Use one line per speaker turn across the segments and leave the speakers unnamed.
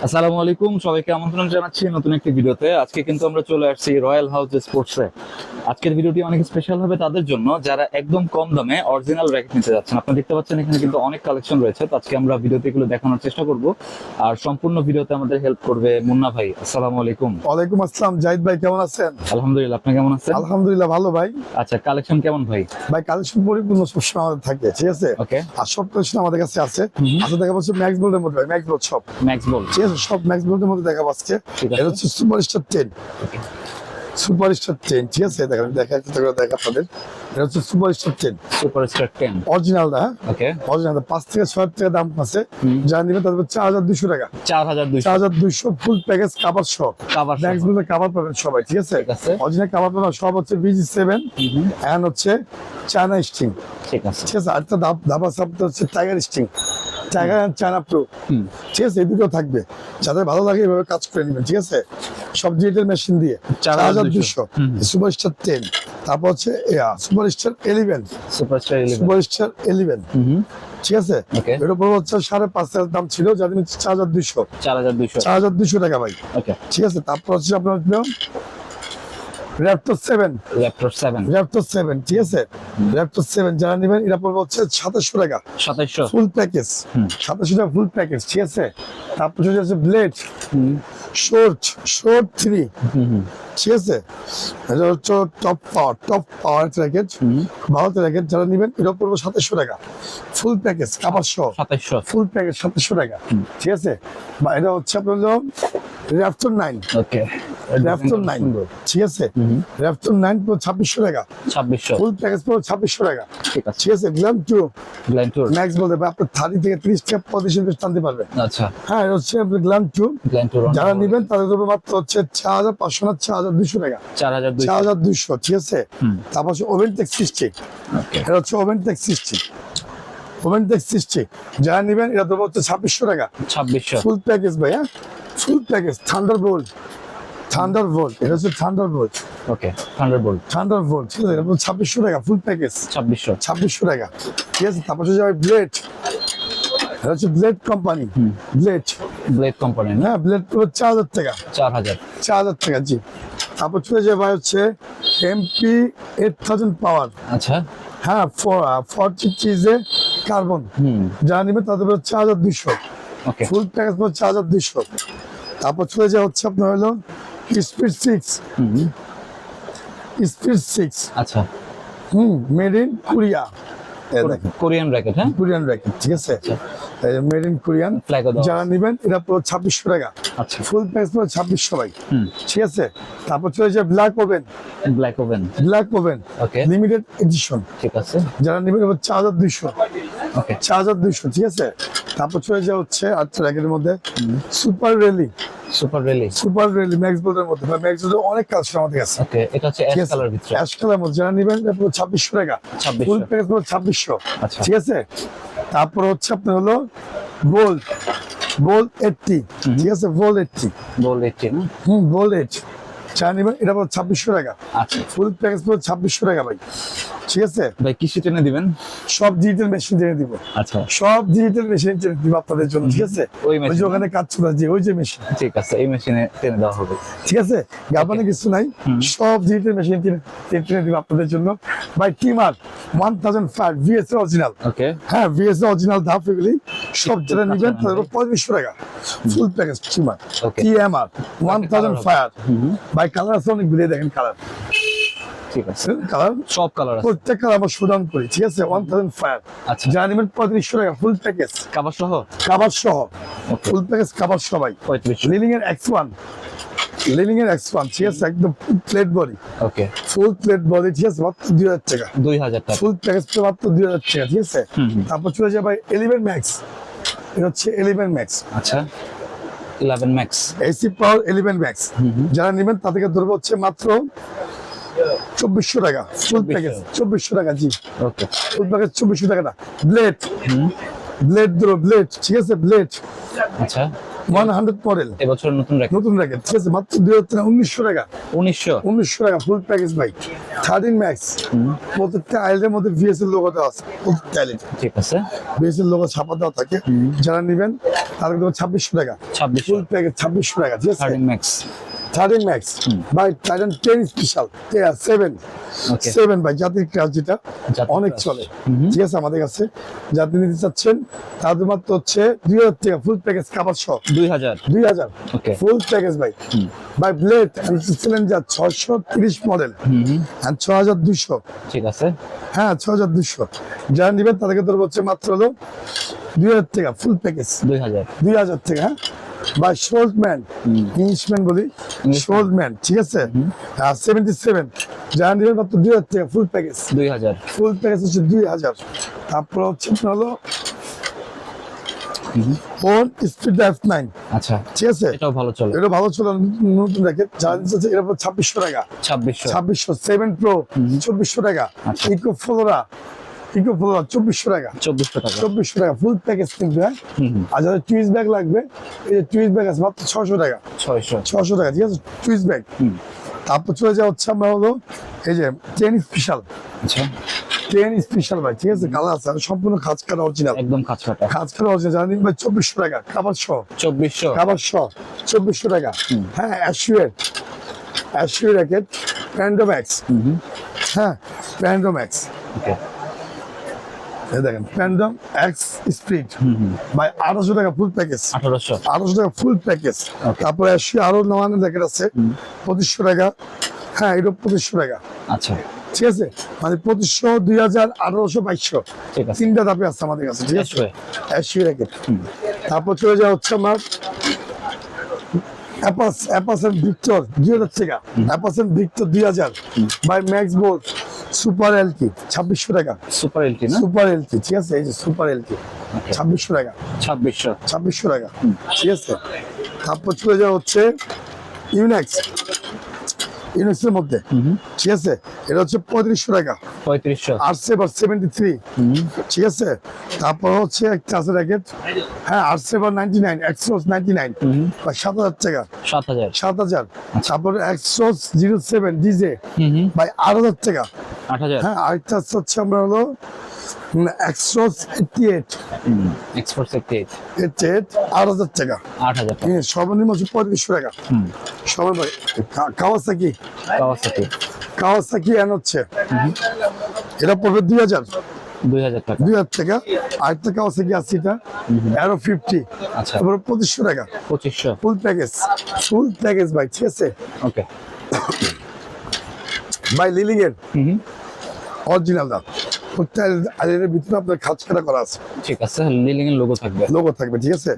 আসসালামু আলাইকুম, সবাইকে আমন্ত্রণ জানাচ্ছি নতুন একটি ভিডিওতে। আজকে কিন্তু আমরা চলে আসছি রয়্যাল হাউস স্পোর্টসে। আজকের ভিডিওটি অনেক স্পেশাল হবে তাদের জন্য যারা একদম কম দামে অরিজিনাল র্যাকেট নিতে যাচ্ছেন। আপনারা দেখতে পাচ্ছেন এখানে কিন্তু অনেক কালেকশন রয়েছে, তো আজকে আমরা ভিডিওতে এগুলো দেখানোর চেষ্টা করব। আর সম্পূর্ণ ভিডিওতে আমাদের হেল্প করবে মুন্না ভাই। আসসালামু আলাইকুম।
ওয়ালাইকুম আসসালাম। জাহিদ ভাই কেমন আছেন?
আলহামদুলিল্লাহ, আপনি কেমন আছেন?
আলহামদুলিল্লাহ ভালো ভাই।
আচ্ছা, কালেকশন কেমন ভাই?
ভাই কালেকশন পরিপূর্ণ সবসময় আমাদের থাকে, ঠিক আছে।
ওকে,
আর সব কালেকশন আমাদের কাছে আছে। আচ্ছা দেখা যাচ্ছে ম্যাক্স বোল্ডের মধ্যে, ভাই ম্যাক্স বোল্ড সব,
ম্যাক্স বল।
ঠিক আছে, সব ম্যাক্স বোল্ডের মধ্যে দেখা পাচ্ছে।
ঠিক আছে।
এটা হচ্ছে সুপারস্টার 10, সুপারস্টার 10, ঠিক আছে। দেখেন দেখা আপনাদের, এটা হচ্ছে সুপারস্টার 10
সুপারস্টার 10।
অরিজিনাল না,
ওকে,
অরিজিনাল 5 থেকে 6 টাকা দাম আছে। যারা নেবেন তাদের 4200 টাকা,
4200।
4200 ফুল প্যাকেজ কাভার সহ।
কাভার
ম্যাক্স বোল্ডের কাভার পাবেন সবাই, ঠিক আছে।
ঠিক আছে।
অরিজিনাল কাভার পাবেন সব, হচ্ছে BG7 এন্ড হচ্ছে চায়না স্টিং,
ঠিক আছে।
ঠিক আছে। আরেকটা দাবা শব্দ হচ্ছে tiger sting, tiger and China pro, ঠিক আছে। এই দুটো থাকবে, যাদের ভালো লাগে এভাবে কাজ করে নেবেন, ঠিক আছে। সব ডিজিটাল মেশিন দিয়ে 4200 সুপারস্টার 10। তারপর হচ্ছে সুপারস্টার 11,
সুপারস্টার 11।
সুপারস্টার 11, ঠিক আছে।
Okay.
এর উপর হচ্ছে 5,500 দাম ছিল, যাদের 4200,
4200।
4200 টাকা ভাই,
ওকে,
ঠিক আছে। তারপর হচ্ছে আপনার র্যাপটর 7,
ল্যাপটপ 7।
র্যাপটর 7, ঠিক আছে। র্যাপটর 7 যারা নেবেন এটা পড়বে হচ্ছে 2700 টাকা
2700।
ফুল প্যাকেজ, 2700 টাকা ফুল প্যাকেজ, ঠিক আছে। তারপর হচ্ছে ব্লেড শর্ট 3, ঠিক আছে। এটা হচ্ছে টপ পাওয়ার র্যাকেট, ভারতের র্যাকেট যারা নেবেন এটা পড়বে 2700 টাকা ফুল প্যাকেজ কাভার সহ,
2700।
ফুল প্যাকেজ 2700 টাকা, ঠিক আছে। বা এটা হচ্ছে আপনার হলো র্যাপটর 9,
ওকে,
র্যাপটর 9, ঠিক আছে। র্যাপটর 9 পুরো 2600 টাকা
2600।
ফুল প্যাকেজ পুরো 2600 টাকা,
ঠিক আছে।
ঠিক আছে। গ্ল্যাম 2
গ্ল্যান্টুর।
ম্যাক্স বলতে আপনার 30 থেকে 30 টাকা 35 পিস টানতে পারবেন।
আচ্ছা,
হ্যাঁ, এটা হচ্ছে আপনার গ্ল্যাম 2
গ্ল্যান্টুর
যারা নেবেন তাদের উপর মাত্র হচ্ছে 4500 না 4200 টাকা,
4200।
4200, ঠিক আছে। তারপর হচ্ছে ওভেনটেক 60,
ওকে,
এটা হচ্ছে ওভেনটেক 60, ওভেনটেক 60 যারা নেবেন এটা দেবো হচ্ছে 2600 টাকা
2600।
ফুল প্যাকেজ ভাই। হ্যাঁ, ফুল প্যাকেজ থান্ডারবোল্ট, এটা হচ্ছে থান্ডারবোল্ট,
ওকে, থান্ডারবোল্ট।
ঠিক আছে। এটা 2600 টাকা ফুল প্যাকেজ,
2600।
2600 টাকা, ঠিক আছে। তারপর হচ্ছে ব্লেড, এটা হচ্ছে ব্লেড কোম্পানি,
ব্লেড কোম্পানি না?
হ্যাঁ, ব্লেড পুরো 4000 টাকা,
4000।
4000 টাকা, জি। তারপর চলে যাবে ভাই হচ্ছে MP 8000 পাওয়ার,
আচ্ছা,
হ্যাঁ 40 চিজে কার্বন যারা নেবে তাদের 4200
ওকে,
ফুল প্যাকেজ 4200। তারপর চলে যাওয়া হচ্ছে আপনার হলো স্পিড 6,
আচ্ছা।
Made in Korea,
Korean racket, হ্যাঁ?
কোরিয়ান র্যাকেট, ঠিক আছে। মেড ইন কোরিয়ান
Flag ও দেওয়া
যারা নেবেন এটা পুরো 2600 টাকা
আচ্ছা,
ফুল প্যাকেজ পুরো 2600 ভাই, ঠিক আছে। তারপর চলে যাবে ব্ল্যাক ওভেন,
ওকে,
লিমিটেড এডিশন
ঠিক আছে,
যারা নেবেন 4200,
ওকে,
4200, ঠিক আছে। তারপর চলে যাওয়া হচ্ছে আচ্ছা র্যাকেটের মধ্যে সুপার রেলি ম্যাক্স বোল্ডের মধ্যে, ম্যাক্স বোল্ডের অনেক কালেকশন আমাদের কাছে,
ওকে। এটা হচ্ছে অ্যাশ কালার ভিতরে,
অ্যাশ কালার মধ্যে যারা নেবেন এটা পুরো 2600 টাকা
2600
ফুল প্যাকেজ পুরো 2600,
আচ্ছা।
ঠিক আছে। তারপর হচ্ছে আপনার হলো বোল্ড 80, ঠিক আছে। বোল্ড 80,
গোল্ড 18 না?
বোল্ড 8 যারা নেবেন এটা পুরো 2600 টাকা
আচ্ছা
ফুল প্যাকেজ পুরো 2600 টাকা ভাই, ঠিক আছে।
ভাই, কিসে টেনে দিবেন?
সব ডিজিটাল মেশিন দিয়ে দিব,
আচ্ছা,
সব ডিজিটাল মেশিন দিব আপনাদের জন্য, ঠিক আছে।
ওই
ওই যে
মেশিন,
ওখানে কাজ চলে যে ওই যে মেশিন,
ঠিক আছে, এই মেশিনে টেনে দেওয়া হবে,
ঠিক আছে। গাবানে কিছু নাই, সব ডিজিটাল মেশিন টেনে দিব আপনাদের জন্য ভাই। টিমার 1005 VS অরিজিনাল,
ওকে,
হ্যাঁ VS অরিজিনাল ধাপ, এগুলি সব যারা নেবেন তাদের 3500 টাকা ফুল প্যাকেজ টিমার
Okay.
TMR 1005 ভাই। কালার আছে অনেকগুলি, দেখেন কালার,
ঠিক আছে,
কালার
সব কালার আছে,
প্রত্যেক কালার আমরা শোডাউন করি, ঠিক আছে। 1005
আচ্ছা,
যারা নেবেন 3500 টাকা ফুল প্যাকেজ
কাভার সহ
কাভার সহ,
Okay.
ফুল প্যাকেজ কাভার সবাই।
3500,
লিলিং এর X1, ঠিক আছে, একদম প্লেট বডি,
ওকে,
ফুল প্লেট বডি, ঠিক আছে। মাত্র 2000 টাকা
2000 টাকা,
ফুল প্যাকেজ মাত্র 2000 টাকা, ঠিক আছে। তারপর চলে যাবে 11 ম্যাক্স, এটা হচ্ছে 11 ম্যাক্স,
আচ্ছা, 11 ম্যাক্স,
এসি পাওয়ার 11 ম্যাক্স যারা নেবেন তাদেরকে ধরবো হচ্ছে মাত্র 2400 টাকা ফুল প্যাকেজ, 2400 টাকা, জি।
ওকে,
ফুল প্যাকেজ 2400 টাকা। ব্লেড, ঠিক আছে, ব্লেড
আচ্ছা,
100 মডেল,
এবছর নতুন র্যাকেট
নতুন র্যাকেট, ঠিক আছে, মাত্র 1900 টাকা,
1900
1900 টাকা ফুল প্যাকেজ ভাই। 13 ম্যাক্স, প্রত্যেকটা আইলের মধ্যে ভিএস এর লোগো দেওয়া আছে, প্রত্যেকটা আইলে
ঠিক আছে।
ভিএস এর লোগো ছাপা দেওয়া থাকে। যারা নেবেন তাদের দেবো 2600 টাকা,
2600
ফুল প্যাকেজ 2600 টাকা, ঠিক আছে।
13 ম্যাক্স
13 ম্যাক্স ভাই, টাইটান 10 স্পেশাল 7
ওকে
7 ভাই, জাতির ক্লাস যেটা
জাতির
অনেক
ক্লাস।
চলে, ঠিক আছে। আমাদের কাছে যাতে নিতে চাচ্ছেন তাদের মাত্র হচ্ছে 2000 টাকা ফুল প্যাকেজ, কাবার সহ
2000
2000
ওকে
ফুল প্যাকেজ ভাই। ভাই ব্লেড সিলিন্ডার 630 মডেল আর 6200,
ঠিক আছে।
হ্যাঁ 6200, যারা নেবেন তাদেরকে ধরবো হচ্ছে মাত্র হলো 2000 টাকা ফুল প্যাকেজ,
2000
2000 টাকা। হ্যাঁ বা শোল্ডম্যান, ইংলিশম্যান বলি, শোল্ডম্যান, ঠিক আছে। 77, যারা নেবেন মাত্র 2000 টাকা ফুল প্যাকেজ,
2000
ফুল প্যাকেজ হচ্ছে 2000। তারপর হচ্ছে আপনার হলো ফোন স্পিড F9,
আচ্ছা
ঠিক আছে,
এটাও ভালো চলে।
এটা ভালো ছিল, নতুন র্যাকেট, যারা নিচ্ছে এর উপর 2600 টাকা,
2600
7 প্রো 2400 টাকা,
আচ্ছা।
ইকো ফ্লোরা 2400 টাকা,
2400 টাকা
2400 টাকা ফুল প্যাকেজ কিন্তু। হ্যাঁ আর যাদের টুইস ব্যাগ লাগবে, এই যে টুইস ব্যাগ আছে মাত্র 600 টাকা,
600
টাকা, ঠিক আছে, টুইস ব্যাগ। তারপর চলে যাওয়া হচ্ছে আমরা হলো এই যে 10 স্পেশাল,
আচ্ছা
10 স্পেশাল ভাই, ঠিক আছে, কালার আছে আর সম্পূর্ণ খাঁজ কাটা অরিজিনাল,
একদম কাজ কাটা
খাঁজ কাটা অরিজিনাল, জানেন ভাই 2400 টাকা, কাবার সহ
2400
কাবার সহ 2400 টাকা। হ্যাঁ অ্যাশুয়ের র্যাকেট প্যান্ডোম্যাক্স, হ্যাঁ প্যান্ডোম্যাক্স,
ওকে
এই দেখেন প্যান্ডম এক্স স্পিড ভাই 1800 টাকা ফুল প্যাকেজ,
1800
টাকা ফুল প্যাকেজ।
Okay.
তারপরে অ্যাশুয়ার আরো নামানো র্যাকেট আছে 2500 টাকা, হ্যাঁ এটা 2500 টাকা,
আচ্ছা
ঠিক আছে, মানে 2500 2000 1800 2200
ঠিক আছে।
তিনটা দাপে আছে আমাদের কাছে, ঠিক আছে,
Ashway।
অ্যাশুয়ার র্যাকেট। তারপর চলে যাওয়া হচ্ছে আমার অ্যাপাসেন ভিক্টর 2000 টাকা, Apacer Victor 2000 by Max Bolt super LT 2600 টাকা,
সুপার এলটি না
সুপার এলটি, ঠিক আছে, এই যে সুপার এলটি
Okay.
2600 টাকা,
2600
টাকা, ঠিক আছে। তারপর চলে যাওয়া হচ্ছে ইউনেক্স, ইউনেক্সের মধ্যে, ঠিক আছে, এটা হচ্ছে 3500 টাকা,
3500
R7 73, ঠিক আছে। তারপর হচ্ছে একটা আছে র্যাকেট, হ্যাঁ R7 99, Exos 99 বা 7000 টাকা,
7000
7000। তারপর Exos 07 ডিজে ভাই 8000 টাকা,
8000
হ্যাঁ আরেকটা হচ্ছে আমরা হলো Exos 88,
এক্সপোর্ট 78
8000 টাকা,
8000 টাকা
সর্বনিম্ন হচ্ছে 3500 টাকা, সর্বনিম্ন। কাওয়াসাকি
কাওয়াসাকি
এন হচ্ছে এটা পড়বে 2000
টাকা
2000 টাকা। আরেকটা কাওয়াসাকি আছে এটা অ্যারো 50,
আচ্ছা
তারপরে 2500 টাকা
2500
ফুল প্যাকেজ ভাই, ঠিক আছে।
ওকে
ভাই লিলিং এর অরিজিনাল দাম, প্রত্যেকটা ভিতরে আপনার খাঁজ কাটা করা আছে,
ঠিক আছে। লিলিং এর লোগো থাকবে
লোগো থাকবে, ঠিক আছে।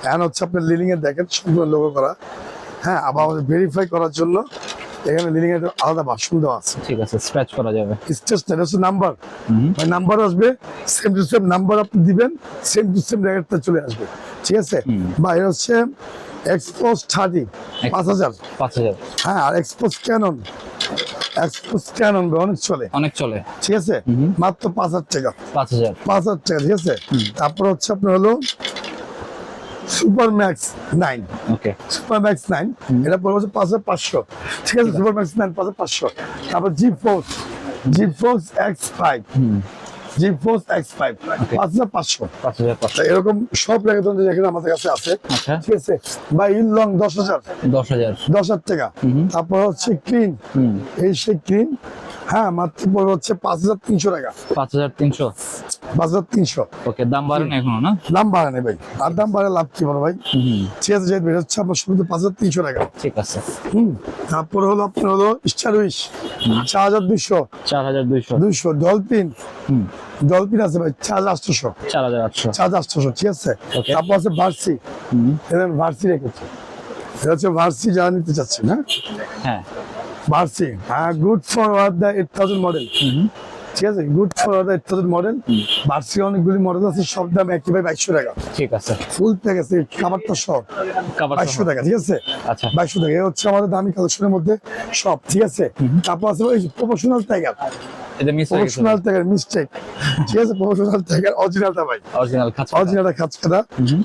এখন হচ্ছে আপনার লিলিং এর দেখেন সম্পূর্ণ লোগো করা, হ্যাঁ আবার আমাদের ভেরিফাই করার জন্য এখানে লিলিং এর আলাদা ভাষণ দেওয়া আছে,
ঠিক আছে। স্ক্র্যাচ করা যাবে,
স্টেশনারি হচ্ছে নাম্বার, নাম্বার আসবে সেম টু সেম, নাম্বার আপনি দিবেন সেম টু সেম র্যাকেটটা চলে আসবে, ঠিক আছে। বা এটা হচ্ছে এক্সপোজ 30 5000,
5000
হ্যাঁ আর এক্সপোজ ক্যানন অনেক চলে, ঠিক আছে, মাত্র 5000 টাকা,
5000
টাকা, ঠিক আছে। তারপর হচ্ছে আপনার হলো সুপার ম্যাক্স 9,
ওকে
সুপার ম্যাক্স 9 এটা পড়বে হচ্ছে 5500, ঠিক আছে, সুপার ম্যাক্স 9 5500। তারপর জি ফোর্স X5, জি ফোর্স X5 5500,
5500
এরকম সব র্যাকেট যেখানে আমাদের কাছে আছে,
আচ্ছা
ঠিক আছে। বা ইন লং 10000 টাকা। তারপর হচ্ছে ক্লিন, এই সেই ক্লিন, হ্যাঁ মাত্র পড়বে হচ্ছে 5300 টাকা, 5300।
ওকে দাম বাড়ে না এখনো না?
দাম বাড়ে না ভাই, আর দাম বাড়ে লাভ কি বলো ভাই, ঠিক আছে, যেটা বের হচ্ছে আপনার শুধু 5300 টাকা,
ঠিক আছে।
তারপর হলো আপনার হলো স্টারউইশ 4200, ডলফিন আছে ভাই 4800, 4800, ঠিক আছে।
Okay.
তারপর আছে ভার্সি, ভার্সি রেখেছে, এটা হচ্ছে ভার্সি যারা নিতে চাচ্ছেন,
হ্যাঁ
ভার্সি, হ্যাঁ গুড ফর দ্য 8000 মডেল, ঠিক আছে, গুড ফর দ্য 8000 মডেল। ভার্সি অনেকগুলি মডেল আছে, সব দাম একই ভাই 2200 টাকা,
ঠিক আছে।
ফুল প্যাকেজ কাভারটা সব 2200 টাকা, ঠিক আছে,
আচ্ছা
2200 টাকা। এই হচ্ছে আমাদের দামি কালেকশনের মধ্যে সব, ঠিক আছে। তারপর আছে ওই প্রফেশনাল টাইগার
এটা মিস হয়ে গেছে
প্রফেশনাল ট্যাগের মিস্টেক, ঠিক আছে, প্রফেশনাল ট্যাগের অরিজিনালটা ভাই,
অরিজিনাল খাঁচা
অরিজিনালটা খাঁচ কাটা,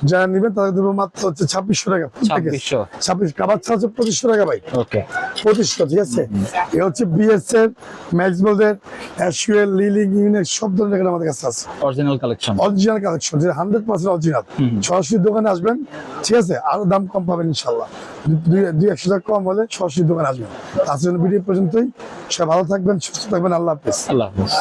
যারা নেবেন তাদের দেবো মাত্র হচ্ছে 2600 টাকা,
2600
26 কাবার ছাড়া হচ্ছে 2500 টাকা ভাই,
ওকে
2500, ঠিক আছে। এ হচ্ছে বিএস এর, ম্যাক্স বোল্ডের, অ্যাশুয়েল, লিলিং, ইউনিক সব ধরনের জ্যাকেট আমাদের কাছে আছে,
অরিজিনাল কালেকশন
অরিজিনাল কালেকশন, যেটা 100% অরিজিনাল। সরাসরি দোকানে আসবেন, ঠিক আছে, আরো দাম কম পাবেন ইনশাল্লাহ, 200 টাকা কম হলে সরাসরি দোকানে আসবেন। তার জন্য ভিডিও পর্যন্তই, সবাই ভালো থাকবেন, সুস্থ থাকবেন, আল্লাহ হাফেজ।
আল্লাহ হাফেজ।